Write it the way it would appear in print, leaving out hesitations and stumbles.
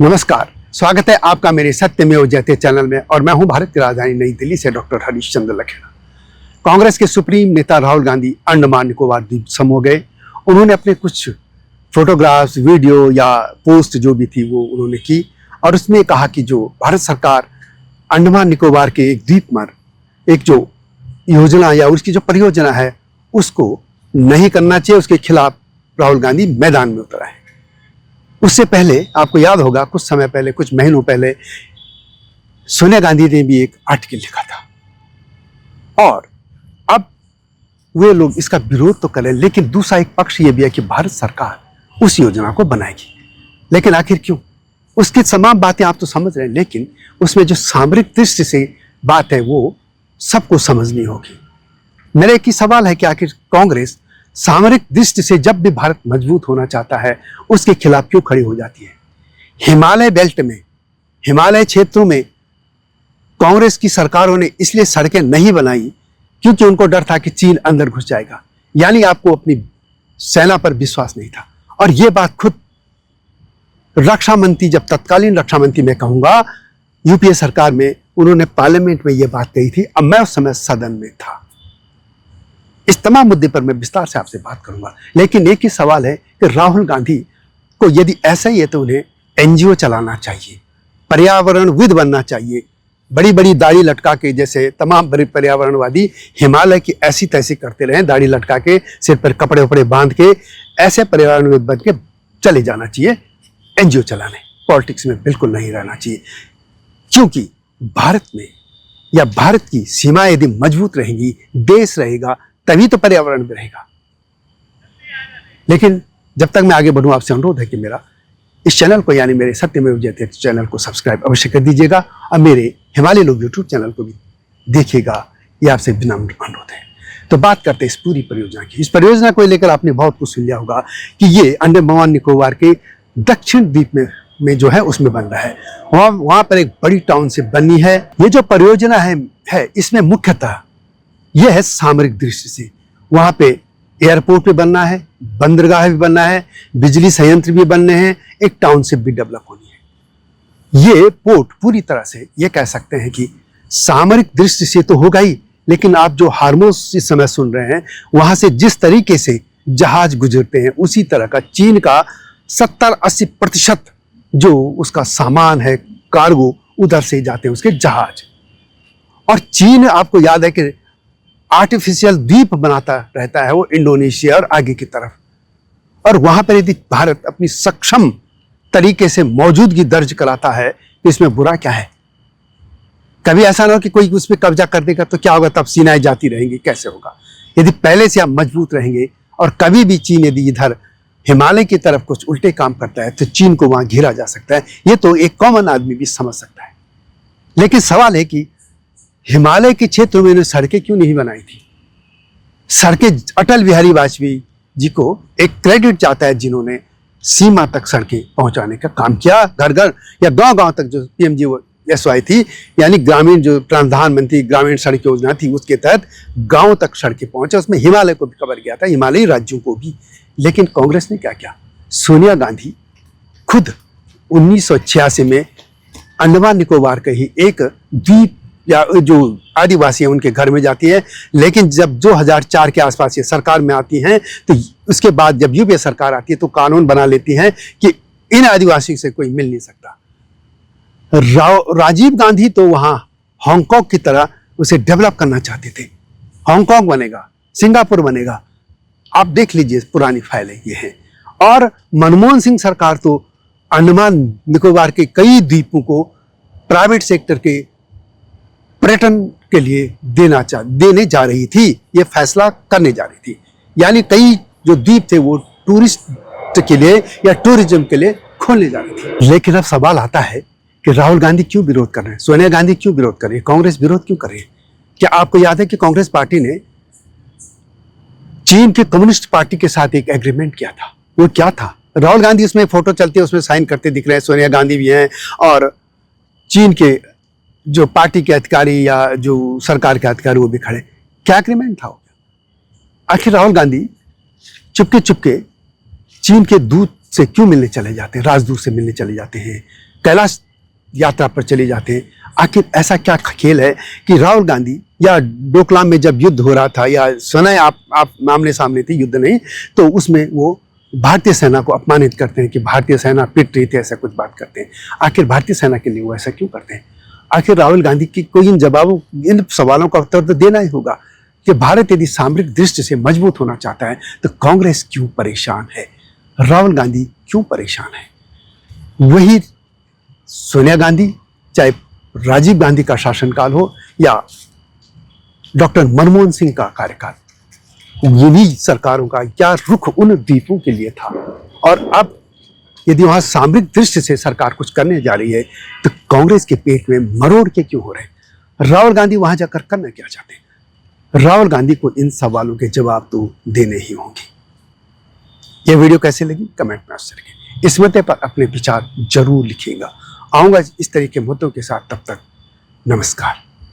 नमस्कार, स्वागत है आपका मेरे सत्यमेव जयते चैनल में। और मैं हूं भारत की राजधानी नई दिल्ली से डॉक्टर हरीश चंद्र लखेड़ा। कांग्रेस के सुप्रीम नेता राहुल गांधी अंडमान निकोबार द्वीप समूह गए। उन्होंने अपने कुछ फोटोग्राफ्स, वीडियो या पोस्ट जो भी थी वो उन्होंने की और उसमें कहा कि जो भारत सरकार अंडमान निकोबार के एक द्वीप पर एक जो योजना या उसकी जो परियोजना है उसको नहीं करना चाहिए, उसके खिलाफ राहुल गांधी मैदान में उतर आए। उससे पहले आपको याद होगा कुछ समय पहले, कुछ महीनों पहले सोनिया गांधी ने भी एक आर्टिकल लिखा था और अब वे लोग इसका विरोध तो करें, लेकिन दूसरा एक पक्ष ये भी है कि भारत सरकार उस योजना को बनाएगी। लेकिन आखिर क्यों? उसकी तमाम बातें आप तो समझ रहे हैं, लेकिन उसमें जो सामरिक दृष्टि से बात है वो सबको समझनी होगी। मेरा एक ही सवाल है कि आखिर कांग्रेस सामरिक दृष्टि से जब भी भारत मजबूत होना चाहता है उसके खिलाफ क्यों खड़ी हो जाती है? हिमालय बेल्ट में, हिमालय क्षेत्रों में कांग्रेस की सरकारों ने इसलिए सड़कें नहीं बनाई क्योंकि उनको डर था कि चीन अंदर घुस जाएगा, यानी आपको अपनी सेना पर विश्वास नहीं था। और यह बात खुद रक्षा मंत्री, जब तत्कालीन रक्षा मंत्री मैं कहूंगा यूपीए सरकार में, उन्होंने पार्लियामेंट में यह बात कही थी। अब मैं उस समय सदन में था। इस तमाम मुद्दे पर मैं विस्तार से आपसे बात करूंगा, लेकिन एक ही सवाल है कि राहुल गांधी को यदि ऐसा ही है तो उन्हें एनजीओ चलाना चाहिए, पर्यावरणविद बनना चाहिए। बड़ी बड़ी दाढ़ी लटका के, जैसे तमाम बड़े पर्यावरणवादी हिमालय की ऐसी तैसी करते रहे, दाढ़ी लटका के, सिर पर कपड़े वपड़े बांध के, ऐसे पर्यावरणविद बन के चले जाना चाहिए एनजीओ चलाने। पॉलिटिक्स में बिल्कुल नहीं रहना चाहिए, क्योंकि भारत में या भारत की सीमाएं यदि मजबूत रहेंगी, देश रहेगा, तभी तो पर्यावरण भी रहेगा। लेकिन जब तक मैं आगे बढ़ूं, आपसे अनुरोध है कि मेरा इस चैनल को, यानी मेरे सत्यमेव जयते चैनल को सब्सक्राइब अवश्य कर दीजिएगा और मेरे हिमालय लोग यूट्यूब चैनल को भी देखिएगा, ये आपसे विनम्र अनुरोध है। तो बात करते हैं इस पूरी परियोजना की। इस परियोजना को लेकर आपने बहुत कुछ सुन लिया होगा कि ये अंडमान निकोबार के दक्षिण द्वीप में जो है उसमें बन रहा है। वहां पर एक बड़ी टाउनशिप बनी है। ये जो परियोजना है इसमें मुख्यतः यह है सामरिक दृष्टि से। वहां पे एयरपोर्ट भी बनना है, बंदरगाह भी बनना है, बिजली संयंत्र भी बनने हैं, एक टाउनशिप भी डेवलप होनी है। ये पोर्ट पूरी तरह से ये कह सकते हैं कि सामरिक दृष्टि से तो होगा ही, लेकिन आप जो हार्मोस इस समय सुन रहे हैं वहां से जिस तरीके से जहाज गुजरते हैं उसी तरह का चीन का 70-80% जो उसका सामान है, कार्गो, उधर से जाते हैं उसके जहाज। और चीन, आपको याद है कि आर्टिफिशियल द्वीप बनाता रहता है वो इंडोनेशिया और आगे की तरफ। और वहां पर यदि भारत अपनी सक्षम तरीके से मौजूदगी दर्ज कराता है तो इसमें बुरा क्या है? कभी ऐसा ना हो कि कोई उस पर कब्जा कर देगा तो क्या होगा, तब सीनाएं जाती रहेंगी, कैसे होगा? यदि पहले से आप मजबूत रहेंगे और कभी भी चीन यदि इधर हिमालय की तरफ कुछ उल्टे काम करता है तो चीन को वहां घेरा जा सकता है। ये तो एक कॉमन आदमी भी समझ सकता है। लेकिन सवाल है कि हिमालय के क्षेत्र में इन्हें सड़कें क्यों नहीं बनाई थी? सड़कें अटल बिहारी वाजपेयी जी को एक क्रेडिट जाता है, जिन्होंने सीमा तक सड़कें पहुंचाने का काम किया। घर घर या गांव गांव तक जो PMGSY थी, यानी ग्रामीण जो प्रधानमंत्री ग्रामीण सड़क योजना थी, उसके तहत गांव तक सड़कें पहुंचे। उसमें हिमालय को भी कवर किया था, हिमालयी राज्यों को भी। लेकिन कांग्रेस ने क्या किया? सोनिया गांधी खुद 1986 में अंडमान निकोबार के ही एक द्वीप या जो आदिवासी हैं उनके घर में जाती है। लेकिन जब 2004 के आसपास ये सरकार में आती हैं तो उसके बाद जब यूपीए सरकार आती है तो कानून बना लेती हैं कि इन आदिवासियों से कोई मिल नहीं सकता। राजीव गांधी तो वहां हांगकांग की तरह उसे डेवलप करना चाहते थे। हांगकांग बनेगा, सिंगापुर बनेगा, आप देख लीजिए, पुरानी फाइलें ये हैं। और मनमोहन सिंह सरकार तो अंडमान निकोबार के कई द्वीपों को प्राइवेट सेक्टर के पर्यटन के लिए देने जा रही थी, ये फैसला करने जा रही थी। यानी कई जो द्वीप थे वो टूरिस्ट के लिए या टूरिज्म के लिए खोलने जा रही थी। लेकिन अब सवाल आता है कि राहुल गांधी क्यों विरोध कर रहे हैं, सोनिया गांधी क्यों विरोध कर रही है, कांग्रेस विरोध क्यों कर रही है? क्या आपको याद है कि कांग्रेस पार्टी ने चीन के कम्युनिस्ट पार्टी के साथ एक एग्रीमेंट किया था? वो क्या था? राहुल गांधी उसमें फोटो चलते उसमें साइन करते दिख रहे हैं, सोनिया गांधी भी हैं और चीन के जो पार्टी के अधिकारी या जो सरकार के अधिकारी वो भी खड़े। क्या एग्रीमेंट था? आखिर राहुल गांधी चुपके चुपके चीन के दूत से क्यों मिलने चले जाते हैं, राजदूत से मिलने चले जाते हैं? कैलाश यात्रा पर चले जाते हैं। आखिर ऐसा क्या खेल है कि राहुल गांधी या डोकलाम में जब युद्ध हो रहा था या स्वयं आप आमने सामने थे, युद्ध नहीं, तो उसमें वो भारतीय सेना को अपमानित करते हैं कि भारतीय सेना पिट रही थी, ऐसा कुछ बात करते हैं। आखिर भारतीय सेना के लिए वो ऐसा क्यों करते हैं? आखिर राहुल गांधी की कोई इन सवालों का उत्तर तो देना ही होगा कि भारत यदि सामरिक दृष्टि से मजबूत होना चाहता है तो कांग्रेस क्यों परेशान है, राहुल गांधी क्यों परेशान है? वही सोनिया गांधी, चाहे राजीव गांधी का शासनकाल हो या डॉक्टर मनमोहन सिंह का कार्यकाल, ये भी सरकारों का क्या रुख उन द्वीपों के लिए था। और अब यदि वहां सामरिक दृष्टि से सरकार कुछ करने जा रही है तो कांग्रेस के पेट में मरोड़ के क्यों हो रहे हैं? राहुल गांधी वहां जाकर करना क्या चाहते हैं? राहुल गांधी को इन सवालों के जवाब तो देने ही होंगे। यह वीडियो कैसे लगी कमेंट में अवश्य लिखें। इस मुद्दे पर अपने विचार जरूर लिखिएगा। आऊंगा इस तरह के मुद्दों के साथ, तब तक नमस्कार।